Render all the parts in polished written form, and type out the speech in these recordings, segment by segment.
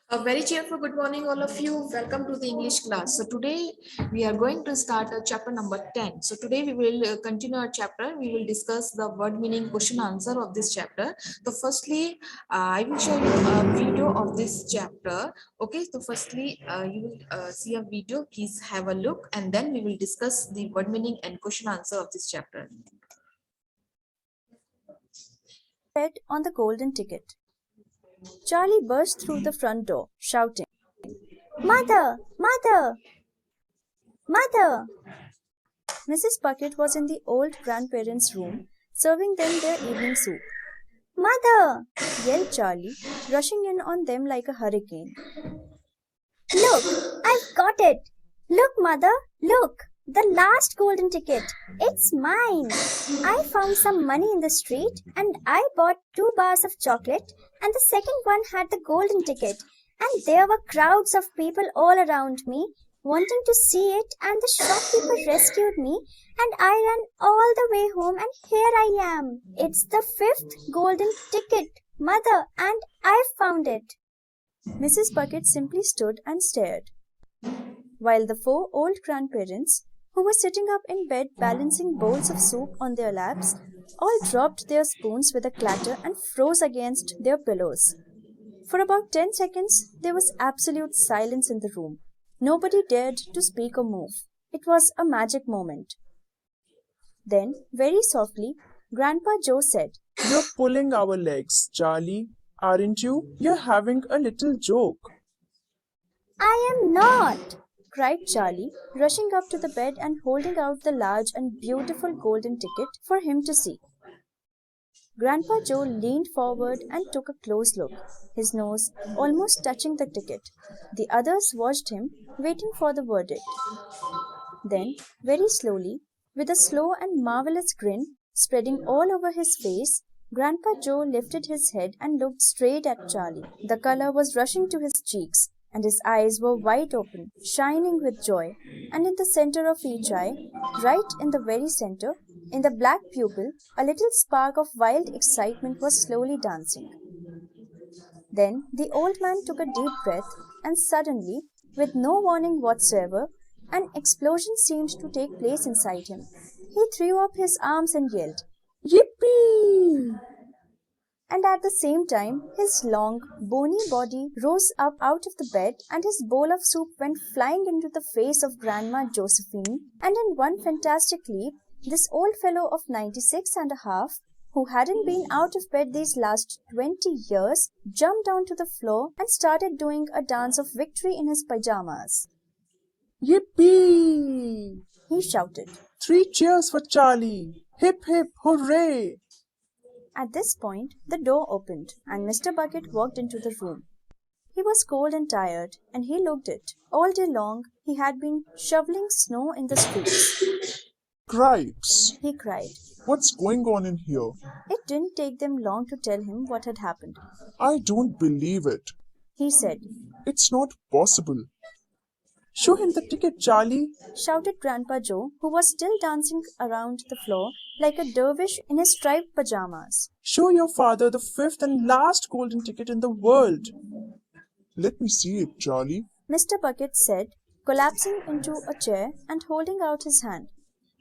A very cheerful good morning, all of you. Welcome to the English class. So today we are going to start chapter number 10. So today we will continue our chapter. We will discuss the word meaning question answer of this chapter. So firstly, I will show you a video of this chapter. Okay. So firstly, you will see a video. Please have a look, and then we will discuss the word meaning and question answer of this chapter. On the golden ticket. Charlie burst through the front door, shouting, "Mother! Mother! Mother!" Mrs. Bucket was in the old grandparents' room, serving them their evening soup. "Mother!" yelled Charlie, rushing in on them like a hurricane. "Look, I've got it! Look, Mother, look! The last golden ticket! It's mine! I found some money in the street and I bought 2 bars of chocolate, and the second one had the golden ticket, and there were crowds of people all around me wanting to see it, and the shopkeeper rescued me, and I ran all the way home, and here I am. It's the 5th golden ticket, Mother, and I've found it." Mrs. Bucket simply stood and stared, while the 4 old grandparents, who were sitting up in bed balancing bowls of soup on their laps, all dropped their spoons with a clatter and froze against their pillows. For about 10 seconds, there was absolute silence in the room. Nobody dared to speak or move. It was a magic moment. Then, very softly, Grandpa Joe said, "You're pulling our legs, Charlie, aren't you? You're having a little joke." "I am not!" cried Charlie, rushing up to the bed and holding out the large and beautiful golden ticket for him to see. Grandpa Joe leaned forward and took a close look, his nose almost touching the ticket. The others watched him, waiting for the verdict. Then, very slowly, with a slow and marvelous grin spreading all over his face, Grandpa Joe lifted his head and looked straight at Charlie. The color was rushing to his cheeks, and his eyes were wide open, shining with joy, and in the center of each eye, right in the very center, in the black pupil, a little spark of wild excitement was slowly dancing. Then the old man took a deep breath, and suddenly, with no warning whatsoever, an explosion seemed to take place inside him. He threw up his arms and yelled, "Yippee!" And at the same time, his long, bony body rose up out of the bed, and his bowl of soup went flying into the face of Grandma Josephine, and in one fantastic leap, this old fellow of 96 and a half, who hadn't been out of bed these last 20 years, jumped onto the floor and started doing a dance of victory in his pajamas. "Yippee!" He shouted. "3 cheers for Charlie! Hip hip hooray!" At this point, the door opened, and Mr. Bucket walked into the room. He was cold and tired, and he looked it. All day long, he had been shoveling snow in the streets. "Cripes! He cried. What's going on in here? It didn't take them long to tell him what had happened. I don't believe it. He said, It's not possible." "Show him the ticket, Charlie," shouted Grandpa Joe, who was still dancing around the floor like a dervish in his striped pajamas. "Show your father the 5th and last golden ticket in the world." "Let me see it, Charlie," Mr. Bucket said, collapsing into a chair and holding out his hand.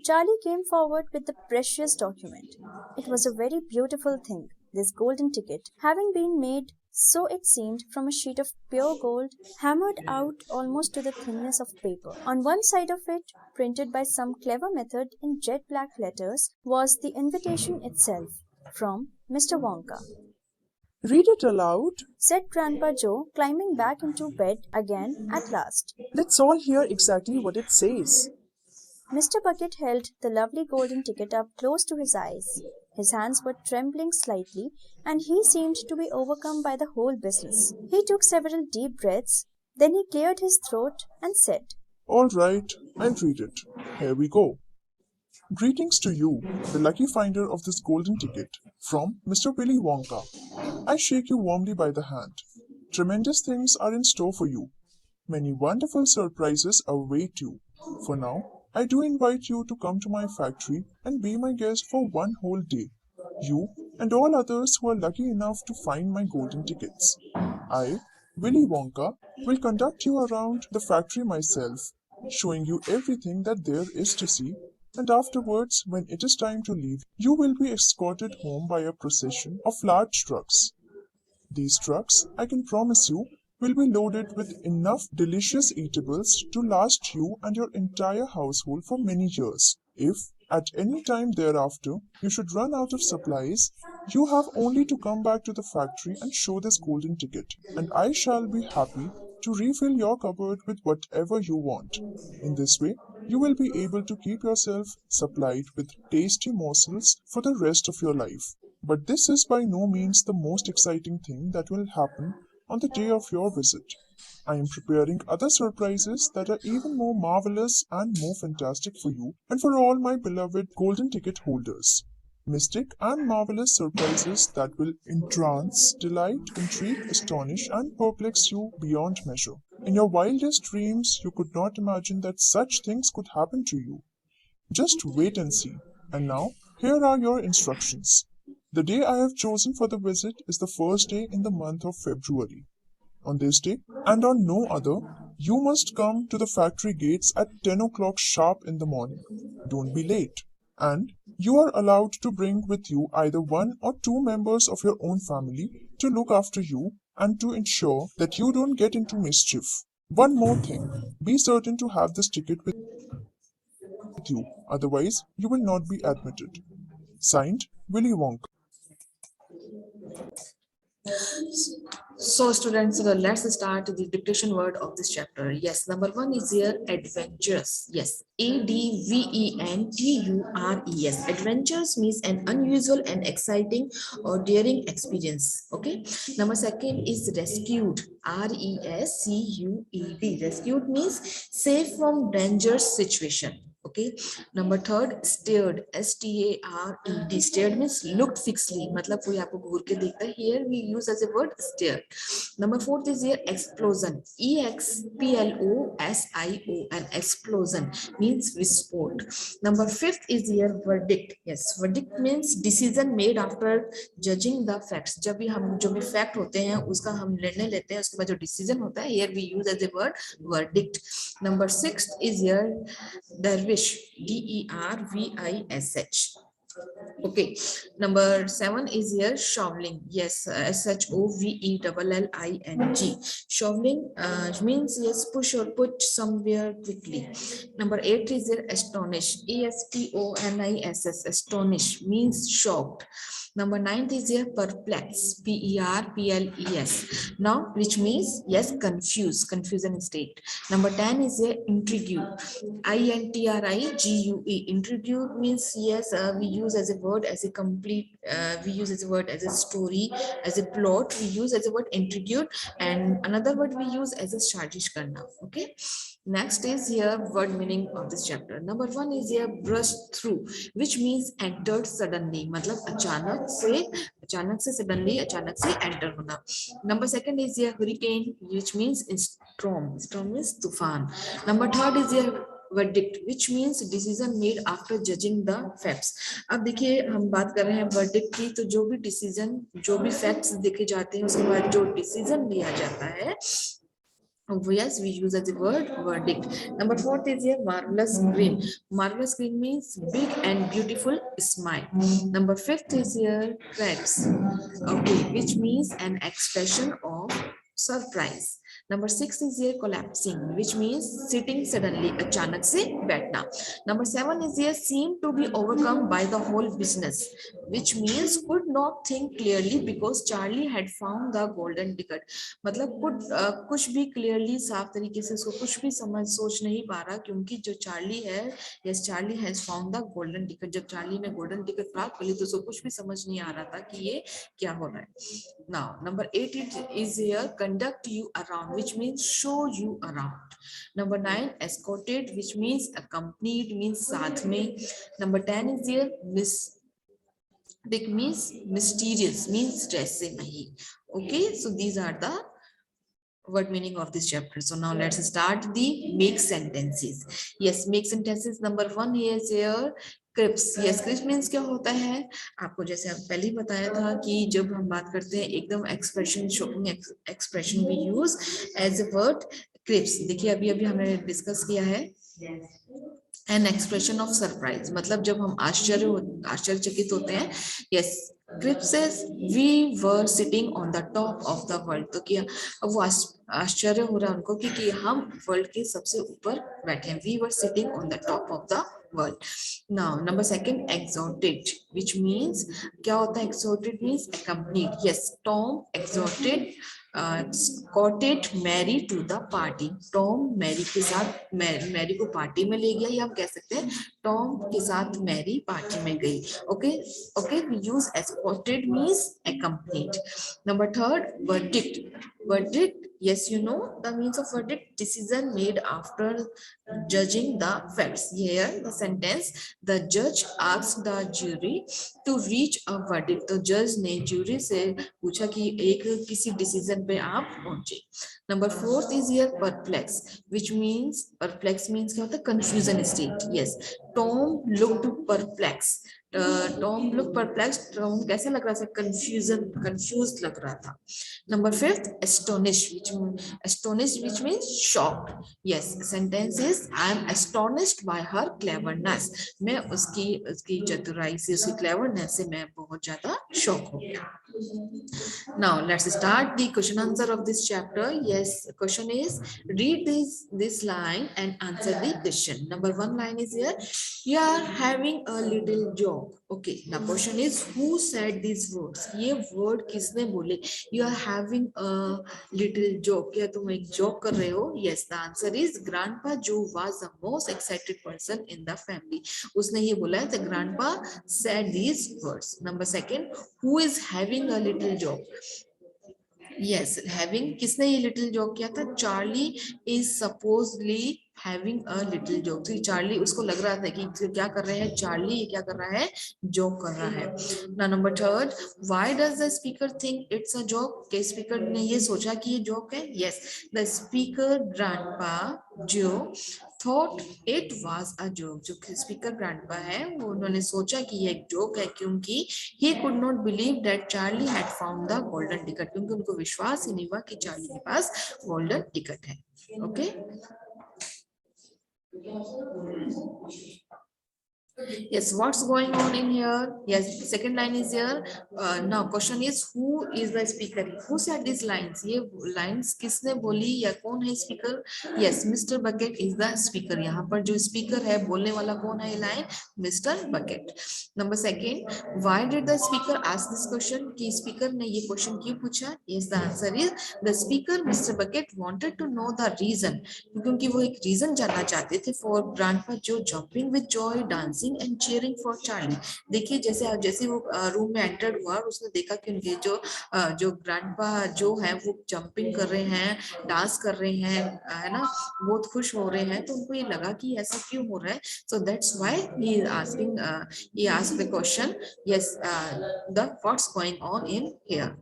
Charlie came forward with the precious document. It was a very beautiful thing, this golden ticket, having been made, so it seemed, from a sheet of pure gold, hammered out almost to the thinness of paper. On one side of it, printed by some clever method in jet black letters, was the invitation itself, from Mr. Wonka. "Read it aloud," said Grandpa Joe, climbing back into bed again at last. "Let's all hear exactly what it says." Mr. Bucket held the lovely golden ticket up close to his eyes. His hands were trembling slightly, and he seemed to be overcome by the whole business. He took several deep breaths, then he cleared his throat and said, "All right, I'll read it. Here we go. Greetings to you, the lucky finder of this golden ticket, from Mr. Willy Wonka. I shake you warmly by the hand. Tremendous things are in store for you. Many wonderful surprises await you. For now, I do invite you to come to my factory and be my guest for one whole day. You and all others who are lucky enough to find my golden tickets. I Willy Wonka will conduct you around the factory myself, showing you everything that there is to see, and afterwards, when it is time to leave, you will be escorted home by a procession of large trucks. These trucks, I can promise you, will be loaded with enough delicious eatables to last you and your entire household for many years. If, at any time thereafter, you should run out of supplies, you have only to come back to the factory and show this golden ticket, and I shall be happy to refill your cupboard with whatever you want. In this way, you will be able to keep yourself supplied with tasty morsels for the rest of your life. But this is by no means the most exciting thing that will happen on the day of your visit. I am preparing other surprises that are even more marvelous and more fantastic for you and for all my beloved golden ticket holders. Mystic and marvelous surprises that will entrance, delight, intrigue, astonish, and perplex you beyond measure. In your wildest dreams, you could not imagine that such things could happen to you. Just wait and see. And now, here are your instructions. The day I have chosen for the visit is the first day in the month of February. On this day, and on no other, you must come to the factory gates at 10 o'clock sharp in the morning. Don't be late. And you are allowed to bring with you either one or two members of your own family to look after you and to ensure that you don't get into mischief. One more thing, be certain to have this ticket with you, otherwise, you will not be admitted. Signed, Willy Wonka. So students, let's start the dictation word of this chapter. Yes, number one is here adventures. Yes, Adventures. Adventures means an unusual and exciting or daring experience. Okay. Number second is rescued. Rescued. Rescued means safe from dangerous situation. Okay. Number third, stared. Stared. Stared means looked fixedly. मतलब कोई आपको घूर के देखता है. Here we use as a word stared. Number fourth is here explosion. Explosion. Explosion means विस्फोट. Number fifth is here verdict. Yes, verdict means decision made after judging the facts. जब भी हम जो भी fact होते हैं उसका हम निर्णय लेते हैं उसके बाद जो decision होता है, here we use as a word verdict. Number sixth is here dervish. Dervish. Okay. Number 7 is here shoveling. Yes, Shovelling. Shoveling means yes, push or put somewhere quickly. Number 8 is here astonish. Astonish. Astonish means shocked. Number 9 is here perplex. Perples. Now, which means yes, confused, confusion state. Number 10 is here intrigue. Intrigue. Intrigue means yes, we use as a word as a complete, we use as a word as a story, as a plot, we use as a word intrigue, and another word we use as a sajish karna. Okay. Next is here word meaning of this chapter. Number 1 is here brushed through, which means entered suddenly. मतलब अचानक से suddenly अचानक से enter होना. Number 2 is here hurricane, which means storm. Storm means तूफान. Number 3 is here verdict, which means decision made after judging the facts. अब देखिए हम बात कर रहे हैं verdict की, तो जो भी decision, जो भी facts देखे जाते हैं उसके बाद जो decision लिया जाता है, yes, we use as a word verdict. Number 4 is here marvelous grin. Marvelous grin means big and beautiful smile. Number 5 is here cracks, okay, which means an expression of surprise. Number 6 is here collapsing, which means sitting suddenly, अचानक से बैठना. Number 7 is here seem to be overcome by the whole business, which means could not think clearly because Charlie had found the golden ticket. मतलब कुछ भी clearly साफ तरीके से उसको कुछ भी सोच नहीं पा रहा, क्योंकि जो चार्ली है, yes, Charlie has found the golden ticket. जब चार्ली ने गोल्डन टिकट प्राप्त कर ली तो उसको कुछ भी समझ नहीं आ रहा था कि ये क्या हो रहा है. Now, number 8 is here conduct you around, which means show you around. Number 9 escorted, which means accompanied, means साथ में. Number 10 is here means mysterious, means रहस्य नहीं. Okay, so these are the word meaning of this chapter. So now let's start the make sentences. Yes, make sentences. Number 1 is here cripes, yes cripes means क्या होता है, आपको जैसे अब पहले ही बताया था कि जब हम बात करते हैं एकदम expression shocking expression we use as a word cripes. देखिए अभी अभी हमने डिस्कस किया है एन एक्सप्रेशन ऑफ सरप्राइज, मतलब जब हम आश्चर्यचकित होते हैं। Yes cripes says we were sitting on the top of the world, तो क्या अब वो आश्चर्य हो रहा है उनको कि हम वर्ल्ड के सबसे ऊपर बैठे हैं। We were sitting on the top of the world. Now number second exalted, which means क्या होता है exalted means accompanied। yes Tom exalted courted Mary to the party। Tom Mary के साथ मैरी को पार्टी में ले गया, या आप कह सकते हैं टॉम के साथ मैरी पार्टी में गई। Okay okay we use escorted means accompanied। number third verdict। verdict, yes you know the means of verdict, decision made after judging the facts। here the sentence, the judge asked the jury to reach a verdict। तो जज ने jury से पूछा कि एक किसी decision पे आप पहुंचे। Number fourth is here perplex, which means perplex means क्या होता है confusion state। yes Tom looked perplexed। Tom look perplex, Tom कैसे लग रहा था, कंफ्यूज लग रहा था। Number fifth astonish which means shocked। yes sentence is I am astonished by her cleverness। मैं उसकी उसकी चतुराई से उसकी क्लेवरनेस से मैं बहुत ज्यादा शॉक हो गया। Now let's start the question answer of this chapter। yes question is read this line and answer the question। number one line is here, you are having a little joke। okay now question is who said these words। ये word किसने बोले, you are having a little joke, क्या तुम एक joke कर रहे हो। yes the answer is grandpa Joe was the most excited person in the family। उसने ये बोला है, the grandpa said these words। number second, who is having a little joke। yes having, किसने ये little joke किया था, Charlie is supposedly having a little joke। तो Charlie उसको लग रहा था कि क्या कर रहे हैं चार्ली, ये क्या कर रहा है, जोक कर रहा है। now number third, why does the speaker think it's a joke। के स्पीकर ने ये सोचा कि ये जोक है। yes the speaker grandpa Joe thought it was a joke। जो स्पीकर ग्रैंडपा है वो उन्होंने सोचा कि ये एक जोक है, क्योंकि he could not believe that Charlie had found the golden ticket। क्योंकि उनको विश्वास ही नहीं हुआ कि चार्ली के पास गोल्डन टिकट है। Okay yes what's going on in here। yes second line is here। now question is who is the speaker, who said these lines। ये lines किसने बोली या कौन है speaker. yes Mr. Bucket is the speaker। यहाँ पर जो speaker है बोलने वाला कौन है, ये line Mr. Bucket। number second, why did the speaker ask this question, कि स्पीकर ने ये क्वेश्चन क्यों पूछा। yes the answer is the speaker Mr. Bucket wanted to know the reason। क्योंकि वो एक रीजन जानना चाहते थे for grandpa Joe jumping with joy, dancing and cheering for Charlie। देखिए जैसे जैसे वो रूम में एंटर्ड हुआ और उसने देखा कि उनके जो ग्रैंडपा जो है वो जंपिंग कर रहे हैं, डांस कर रहे हैं, है ना, बहुत खुश हो रहे हैं, तो उनको ये लगा कि ऐसा क्यों हो रहा है। So that's why he is asking, he asked the question। yes the what's going on in here।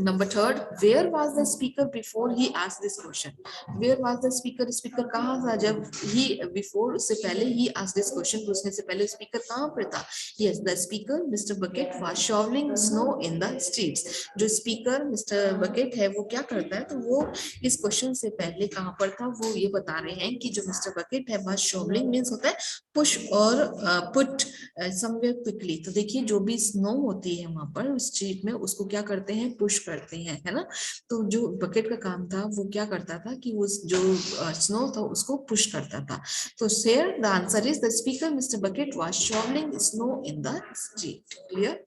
number third, where was the speaker before he asked this question। where was the speaker, speaker कहाँ था जब he before, उससे पहले he asked this question, पूछने से पहले speaker कहाँ पर था। yes the speaker Mr. Bucket was shoveling snow in the streets। जो speaker Mr. Bucket है वो क्या करता है, तो वो इस क्वेश्चन से पहले कहाँ पर था, वो ये बता रहे हैं कि जो Mr. Bucket है was shoveling means होता है push और put somewhere quickly। तो देखिए जो भी स्नो होती है वहां पर स्ट्रीट में उसको क्या करते हैं, पुश करते हैं, है ना। तो जो बकेट का काम था वो क्या करता था कि वो जो स्नो था उसको पुश करता था। तो share the answer is the speaker mister bucket was shovelling snow in the street. Clear.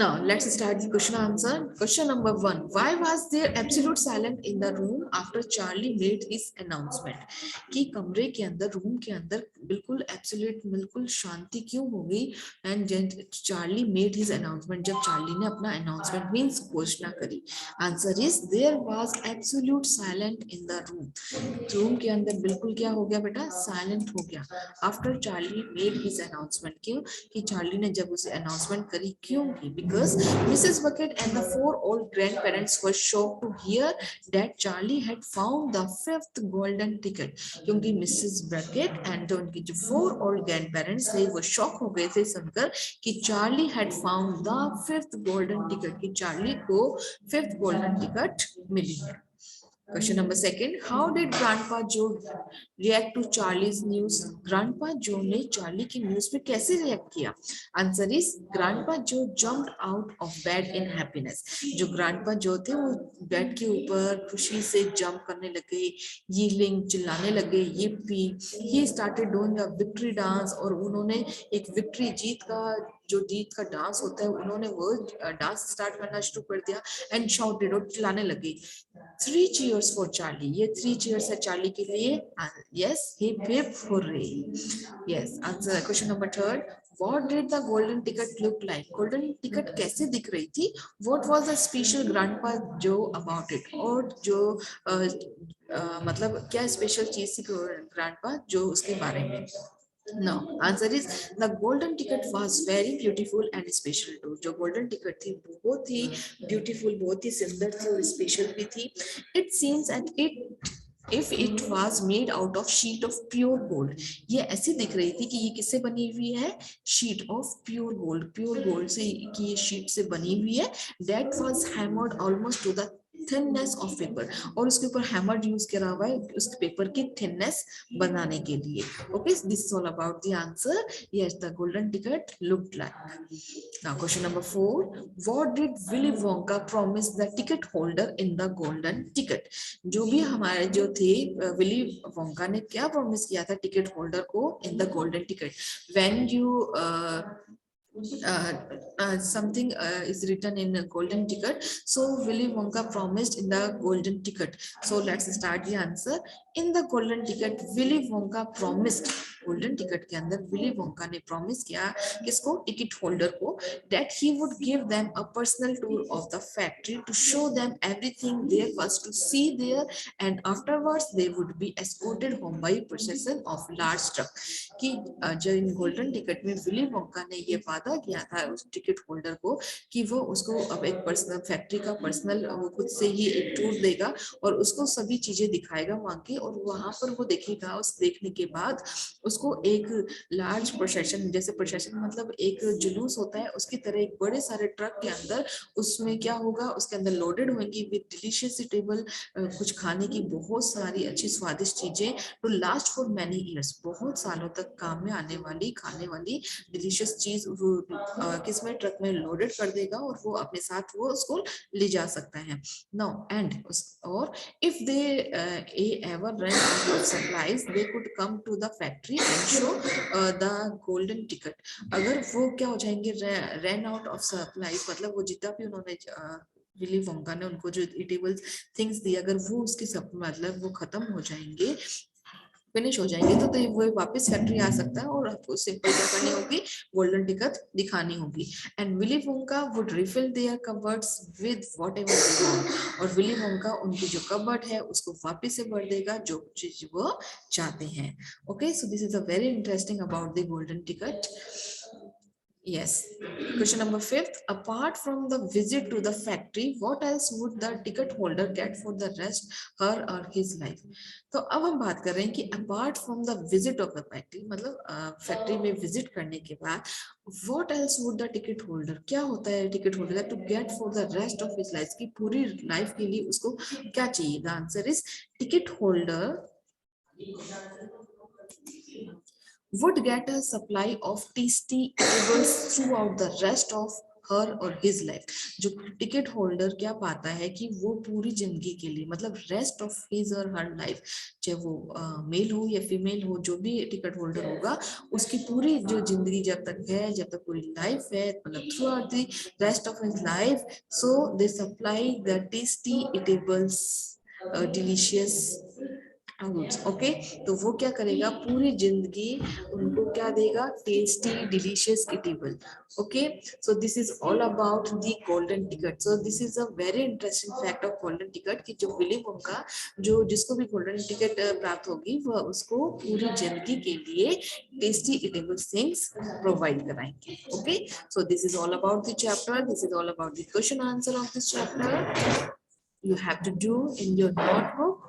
Now let's start the question answer। Question number one, why was there absolute silence in the room after Charlie made his announcement। कि कमरे के अंदर, room के अंदर बिल्कुल absolute, बिल्कुल शांति क्यों हो गई and Charlie made his announcement, जब चार्ली ने अपना अनाउंसमेंट मींस घोषणा करी। Answer is there was absolute silent in the room. Room के अंदर बिल्कुल क्या हो गया बेटा, साइलेंट हो गया after Charlie made his announcement. क्यों कि चार्ली ने जब उसे अनाउंसमेंट अनाउंसमेंट करी, क्यों की? Because Mrs Bucket and the 4 old grandparents were shocked to hear that Charlie had found the 5th golden ticket, क्योंकि मिसेस बकेट एंड उनकी जो 4 ओल्ड ग्रैंड पेरेंट्स थे वो शॉक हो गए थे सुनकर कि Charlie had found the 5th golden ticket, कि चार्ली को 5th गोल्डन टिकट मिली है। Question number second, how did Grandpa Joe react to Charlie's news? Grandpa Joe ने चार्ली की न्यूज पे कैसे रिएक्ट किया? Answer is Grandpa Joe jumped out of bed in happiness. जो Grandpa Joe थे वो bed के ऊपर खुशी से जंप करने लगे, yelling चिल्लाने लगे, yippee. He started doing a victory dance और उन्होंने एक विक्ट्री जीत का डांस होता है, उन्होंने वो डांस स्टार्ट करना शुरू कर दिया एंड शाउटेड और चिल्लाने लगे, 3 cheers for Charlie. ये 3 cheers है चार्ली के लिए. Yes, hip hip hooray. Yes, answer question number third. What did the golden ticket look like? Golden ticket कैसे दिख रही थी? What was the special Grandpa Joe about it? और जो मतलब क्या स्पेशल चीज थी Grandpa Joe उसके बारे में? No, answer is the golden ticket was very beautiful and special too. जो golden ticket थी बहुत ही beautiful, बहुत ही सुंदर थी और special भी थी. It seems and if it was made out of sheet of pure gold. ये ऐसी दिख रही थी कि ये किससे बनी हुई है? Sheet of pure gold से की ये sheet से बनी हुई है. That was hammered almost to the thinness of paper, और उसके ऊपर हैमर यूज करा हुआ है उस पेपर की थिननेस बनाने के लिए. Okay, this is all about the answer. Yes, the golden ticket looked like. Now question number 4, what did Willy Wonka promise the ticket holder in the golden ticket? जो भी हमारे जो थे विली वोंका ने क्या प्रॉमिस किया था ticket holder को in the golden ticket? When you something is written in a golden ticket, so Willy Wonka promised in the golden ticket. So let's start the answer. In the golden ticket Willy Wonka promised, golden ticket के अंदर Willy Wonka ने promise किया किसको? Ticket holder को, that he would give them a personal tour of the factory to show them everything there was to see there, and afterwards they would be escorted home by procession of large truck. कि जो इन golden ticket में Willy Wonka ने ये वादा किया था उस ticket holder को कि वो उसको अब एक पर्सनल फैक्ट्री का पर्सनल वो खुद से ही एक टूर देगा और उसको सभी चीजें दिखाएगा वहां की, और वहां पर वो देखेगा, उस देखने के बाद उसको एक लार्ज प्रोसेशन, जैसे प्रोसेशन मतलब एक जुलूस होता है उसकी तरह एक बड़े सारे ट्रक के अंदर उसमें क्या होगा, उसके अंदर लोडेड होंगी विद डिलीशियस टेबल, कुछ खाने की बहुत सारी अच्छी स्वादिष्ट चीजें, to last for many years, बहुत सालों तक काम में आने वाली खाने वाली डिलीशियस चीज वो किसमें ट्रक में लोडेड कर देगा और वो अपने साथ वो उसको ले जा सकता है. नाउ एंड और if they ever run out of supplies they could come to the factory and show the golden ticket. अगर वो क्या हो जाएंगे, रन आउट ऑफ सप्लाईज मतलब वो जितना भी उन्होंने विली वोंका ने उनको जो ईटेबल थिंग्स दिए अगर वो उसके सब मतलब वो खत्म हो जाएंगे, फिनिश हो जाएंगे, तो वो वापस फैक्ट्री आ सकता है और आपको सिंपल क्या करनी होगी, गोल्डन टिकट दिखानी होगी. And Willy Wonka would refill their cupboards with whatever they want, और विली वोंका उनकी जो कबर्ड है उसको वापस से भर देगा जो चीज वो चाहते हैं. Okay, so this is a very interesting about the golden ticket. Yes. Question number 5. Apart from the visit to the factory, what else would the ticket holder get for the rest her or his life? तो अब हम बात कर रहे हैं कि apart from the visit of the factory, मतलब factory में विजिट करने के बाद what else would the ticket holder, क्या होता है ticket holder to get for the rest of his life, की पूरी लाइफ के लिए उसको क्या चाहिए? The answer is ticket holder would get a supply of tasty flavors throughout the rest of her or his life. जो ticket holder क्या पाता है कि वो पूरी जिंदगी के लिए मतलब रेस्ट ऑफ हिज और हर लाइफ, चाहे वो मेल हो या फीमेल हो, जो भी टिकट होल्डर होगा उसकी पूरी जो जिंदगी जब तक है, जब तक पूरी लाइफ है, मतलब through out the rest of his life, so they supply the tasty eatables, delicious goods. Okay, तो वो क्या करेगा, पूरी जिंदगी उनको क्या देगा, tasty delicious edible. Okay, so this is all about the golden ticket. So this is a very interesting fact of golden ticket कि जो विली वोंका, जो जिसको भी गोल्डन टिकट प्राप्त होगी वह उसको पूरी जिंदगी के लिए टेस्टी इटेबल थिंग्स प्रोवाइड कराएंगे। Okay, so this is all about the chapter, this is all about the question answer of this chapter. You have to do in your notebook.